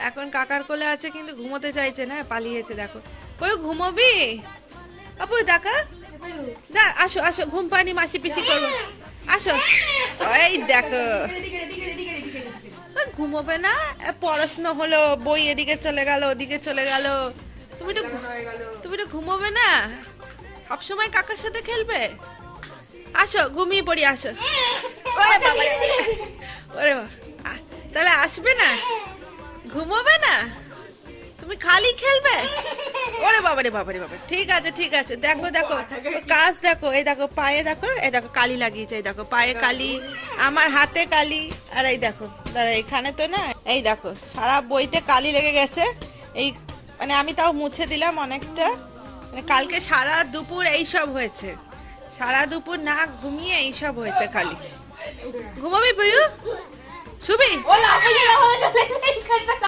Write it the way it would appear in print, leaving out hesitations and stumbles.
এখন কাকার কোলে আছে কিন্তু ঘুমোতে চাইছে না, পালিয়েছে। দেখো ওই ঘুমোবি আপু, দেখা আসো আসো, ঘুম পানি মাসি পিসি করবো, আসো। এই দেখো ঘুমোবে না, পড়াশোনা হলো, বই এদিকে চলে গেল ওদিকে চলে গেল। তুমি তো ঘুমোবে না, সবসময় কাকার সাথে খেলবে। আসো ঘুমিয়ে পড়ি, আসো। ওরে বাবা রে, ওরে বাবা, তাহলে আসবে না, ঘুমোবে না, তুমি খালি খেলবে। ওরে বাবারে বাবারে বাবা, ঠিক আছে ঠিক আছে। দেখো দেখো ওর কাজ দেখো, এই দেখো পায়ে দেখো, এই দেখো কালি লাগিয়েছে, এই দেখো পায়ে কালি, আমার হাতে কালি, আর এই দেখো দাঁড়া এখানে তো না, এই দেখো সারা বইতে কালি লেগে গেছে। এই মানে আমি তাও মুছে দিলাম অনেকটা, মানে কালকে সারা দুপুর এইসব হয়েছে, সারা দুপুর না ঘুমিয়ে এইসব হয়েছে খালি। ঘুমাবি বুয়ু, শুবি?